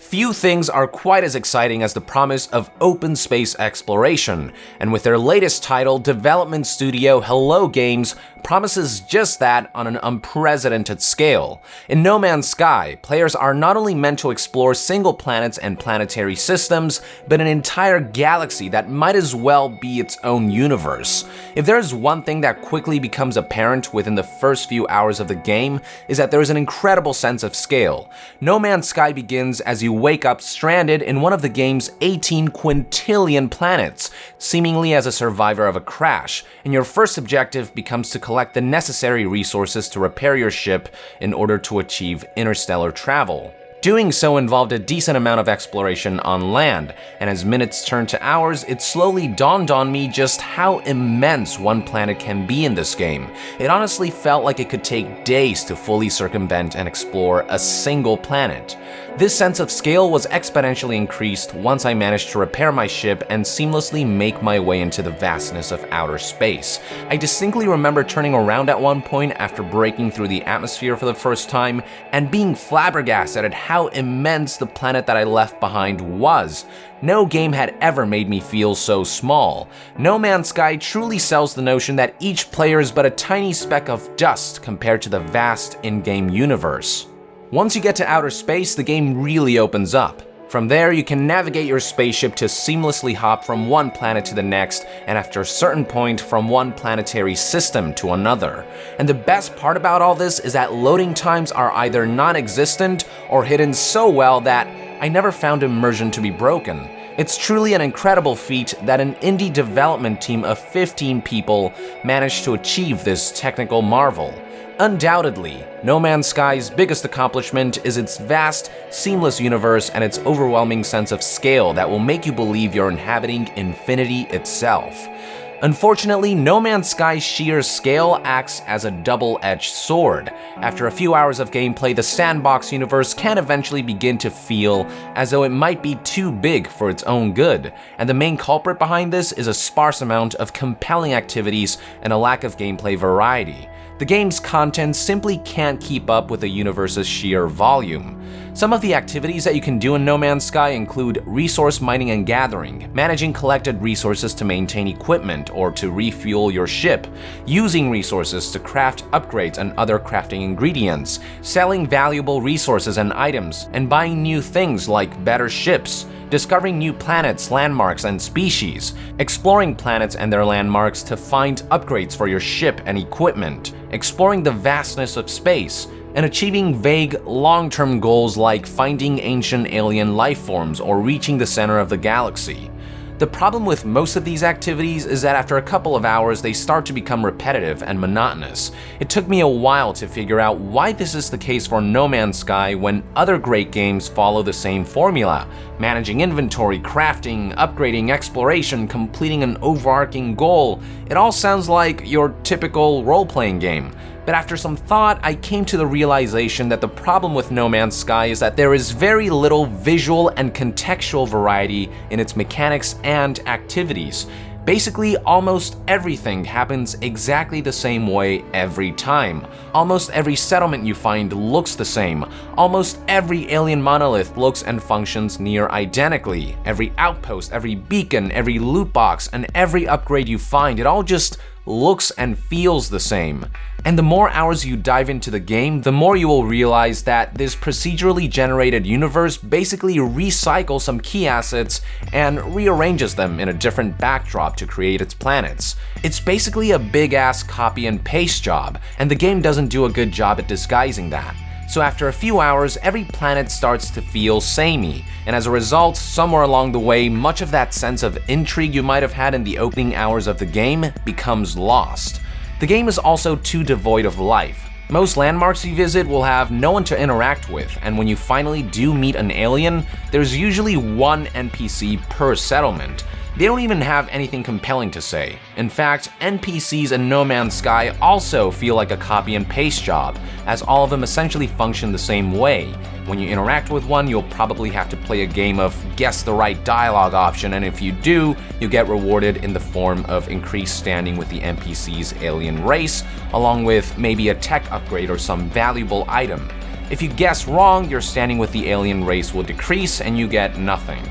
Few things are quite as exciting as the promise of open space exploration, and with their latest title, development studio Hello Games promises just that on an unprecedented scale. In No Man's Sky, players are not only meant to explore single planets and planetary systems, but an entire galaxy that might as well be its own universe. If there is one thing that quickly becomes apparent within the first few hours of the game, is that there is an incredible sense of scale. No Man's Sky begins as you wake up stranded in one of the game's 18 quintillion planets, seemingly as a survivor of a crash, and your first objective becomes to collect the necessary resources to repair your ship in order to achieve interstellar travel. Doing so involved a decent amount of exploration on land, and as minutes turned to hours, it slowly dawned on me just how immense one planet can be in this game. It honestly felt like it could take days to fully circumvent and explore a single planet. This sense of scale was exponentially increased once I managed to repair my ship and seamlessly make my way into the vastness of outer space. I distinctly remember turning around at one point after breaking through the atmosphere for the first time and being flabbergasted at how immense the planet that I left behind was. No game had ever made me feel so small. No Man's Sky truly sells the notion that each player is but a tiny speck of dust compared to the vast in-game universe. Once you get to outer space, the game really opens up. From there, you can navigate your spaceship to seamlessly hop from one planet to the next, and after a certain point, from one planetary system to another. And the best part about all this is that loading times are either non-existent or hidden so well that I never found immersion to be broken. It's truly an incredible feat that an indie development team of 15 people managed to achieve this technical marvel. Undoubtedly, No Man's Sky's biggest accomplishment is its vast, seamless universe and its overwhelming sense of scale that will make you believe you're inhabiting infinity itself. Unfortunately, No Man's Sky's sheer scale acts as a double-edged sword. After a few hours of gameplay, the sandbox universe can eventually begin to feel as though it might be too big for its own good, and the main culprit behind this is a sparse amount of compelling activities and a lack of gameplay variety. The game's content simply can't keep up with the universe's sheer volume. Some of the activities that you can do in No Man's Sky include resource mining and gathering, managing collected resources to maintain equipment or to refuel your ship, using resources to craft upgrades and other crafting ingredients, selling valuable resources and items, and buying new things like better ships, discovering new planets, landmarks, and species, exploring planets and their landmarks to find upgrades for your ship and equipment, exploring the vastness of space, and achieving vague, long-term goals like finding ancient alien life forms or reaching the center of the galaxy. The problem with most of these activities is that after a couple of hours, they start to become repetitive and monotonous. It took me a while to figure out why this is the case for No Man's Sky when other great games follow the same formula: managing inventory, crafting, upgrading, exploration, completing an overarching goal. It all sounds like your typical role-playing game. But after some thought, I came to the realization that the problem with No Man's Sky is that there is very little visual and contextual variety in its mechanics and activities. Basically, almost everything happens exactly the same way every time. Almost every settlement you find looks the same. Almost every alien monolith looks and functions near identically. Every outpost, every beacon, every loot box, and every upgrade you find, it all just looks and feels the same. And the more hours you dive into the game, the more you will realize that this procedurally generated universe basically recycles some key assets and rearranges them in a different backdrop to create its planets. It's basically a big-ass copy and paste job, and the game doesn't do a good job at disguising that. So after a few hours, every planet starts to feel samey, and as a result, somewhere along the way, much of that sense of intrigue you might have had in the opening hours of the game becomes lost. The game is also too devoid of life. Most landmarks you visit will have no one to interact with, and when you finally do meet an alien, there's usually one NPC per settlement. They don't even have anything compelling to say. In fact, NPCs in No Man's Sky also feel like a copy and paste job, as all of them essentially function the same way. When you interact with one, you'll probably have to play a game of guess the right dialogue option, and if you do, you get rewarded in the form of increased standing with the NPC's alien race, along with maybe a tech upgrade or some valuable item. If you guess wrong, your standing with the alien race will decrease and you get nothing.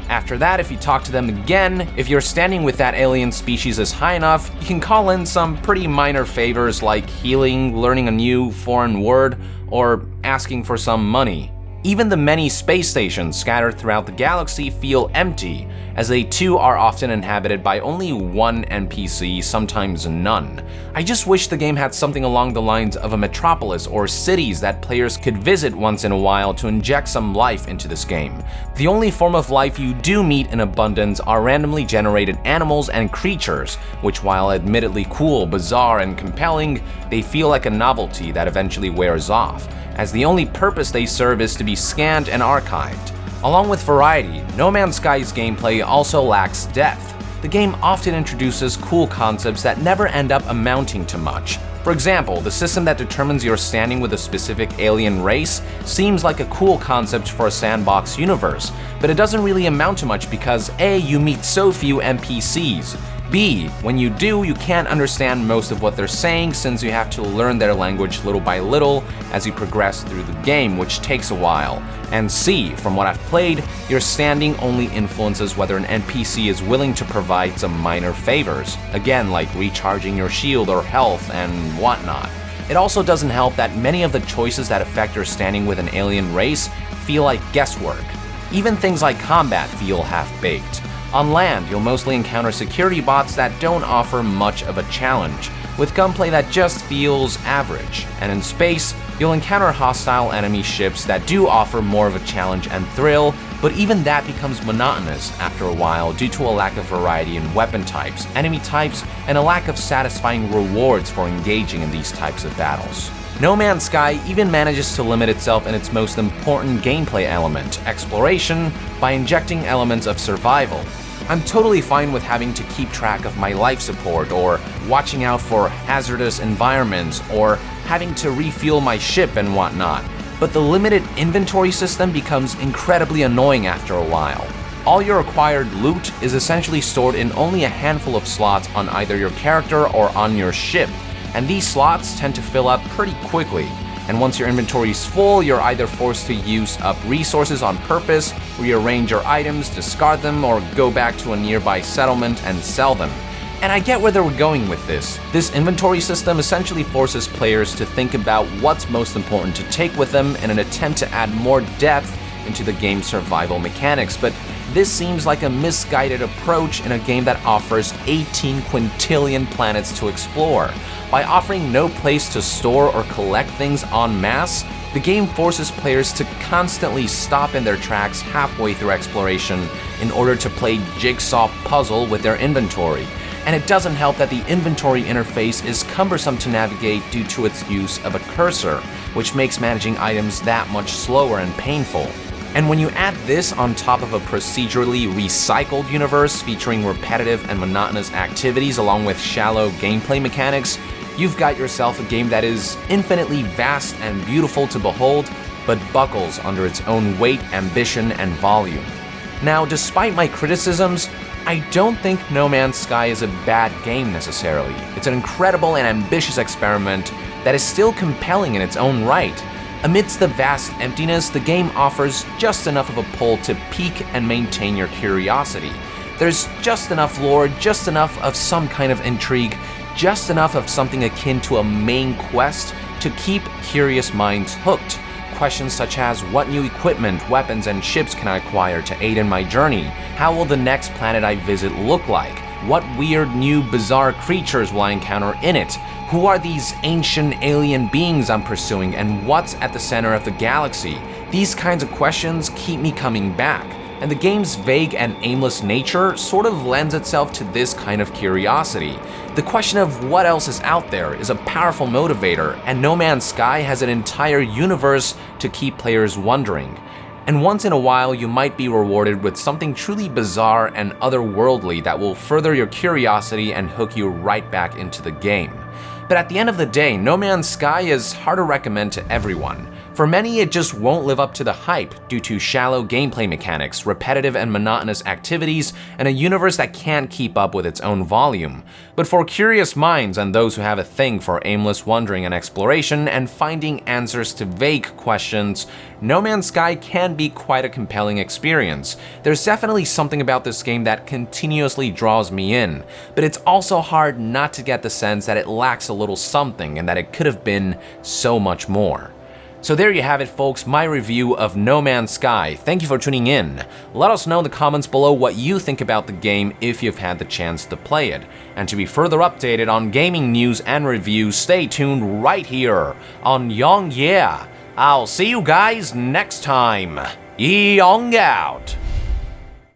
After that, if you talk to them again, if your standing with that alien species is high enough, you can call in some pretty minor favors like healing, learning a new foreign word, or asking for some money. Even the many space stations scattered throughout the galaxy feel empty, as they too are often inhabited by only one NPC, sometimes none. I just wish the game had something along the lines of a metropolis or cities that players could visit once in a while to inject some life into this game. The only form of life you do meet in abundance are randomly generated animals and creatures, which while admittedly cool, bizarre, and compelling, they feel like a novelty that eventually wears off, as the only purpose they serve is to be scanned and archived. Along with variety, No Man's Sky's gameplay also lacks depth. The game often introduces cool concepts that never end up amounting to much. For example, the system that determines your standing with a specific alien race seems like a cool concept for a sandbox universe, but it doesn't really amount to much because A, you meet so few NPCs, B, when you do, you can't understand most of what they're saying since you have to learn their language little by little as you progress through the game, which takes a while. And C, from what I've played, your standing only influences whether an NPC is willing to provide some minor favors, again like recharging your shield or health and whatnot. It also doesn't help that many of the choices that affect your standing with an alien race feel like guesswork. Even things like combat feel half-baked. On land, you'll mostly encounter security bots that don't offer much of a challenge, with gunplay that just feels average. And in space, you'll encounter hostile enemy ships that do offer more of a challenge and thrill, but even that becomes monotonous after a while due to a lack of variety in weapon types, enemy types, and a lack of satisfying rewards for engaging in these types of battles. No Man's Sky even manages to limit itself in its most important gameplay element, exploration, by injecting elements of survival. I'm totally fine with having to keep track of my life support, or watching out for hazardous environments, or having to refuel my ship and whatnot, but the limited inventory system becomes incredibly annoying after a while. All your acquired loot is essentially stored in only a handful of slots on either your character or on your ship, and these slots tend to fill up pretty quickly. And once your inventory is full, you're either forced to use up resources on purpose, rearrange your items, discard them, or go back to a nearby settlement and sell them. And I get where they were going with this. This inventory system essentially forces players to think about what's most important to take with them in an attempt to add more depth into the game's survival mechanics, but this seems like a misguided approach in a game that offers 18 quintillion planets to explore. By offering no place to store or collect things en masse, the game forces players to constantly stop in their tracks halfway through exploration in order to play jigsaw puzzle with their inventory. And it doesn't help that the inventory interface is cumbersome to navigate due to its use of a cursor, which makes managing items that much slower and painful. And when you add this on top of a procedurally recycled universe featuring repetitive and monotonous activities along with shallow gameplay mechanics, you've got yourself a game that is infinitely vast and beautiful to behold, but buckles under its own weight, ambition, and volume. Now, despite my criticisms, I don't think No Man's Sky is a bad game necessarily. It's an incredible and ambitious experiment that is still compelling in its own right. Amidst the vast emptiness, the game offers just enough of a pull to pique and maintain your curiosity. There's just enough lore, just enough of some kind of intrigue, just enough of something akin to a main quest to keep curious minds hooked. Questions such as what new equipment, weapons, and ships can I acquire to aid in my journey? How will the next planet I visit look like? What weird, new, bizarre creatures will I encounter in it? Who are these ancient alien beings I'm pursuing, and what's at the center of the galaxy? These kinds of questions keep me coming back, and the game's vague and aimless nature sort of lends itself to this kind of curiosity. The question of what else is out there is a powerful motivator, and No Man's Sky has an entire universe to keep players wondering. And once in a while, you might be rewarded with something truly bizarre and otherworldly that will further your curiosity and hook you right back into the game. But at the end of the day, No Man's Sky is hard to recommend to everyone. For many, it just won't live up to the hype due to shallow gameplay mechanics, repetitive and monotonous activities, and a universe that can't keep up with its own volume. But for curious minds and those who have a thing for aimless wandering and exploration and finding answers to vague questions, No Man's Sky can be quite a compelling experience. There's definitely something about this game that continuously draws me in, but it's also hard not to get the sense that it lacks a little something and that it could have been so much more. So there you have it, folks, my review of No Man's Sky. Thank you for tuning in. Let us know in the comments below what you think about the game if you've had the chance to play it. And to be further updated on gaming news and reviews, stay tuned right here on Yong Yeah. I'll see you guys next time. Yong out.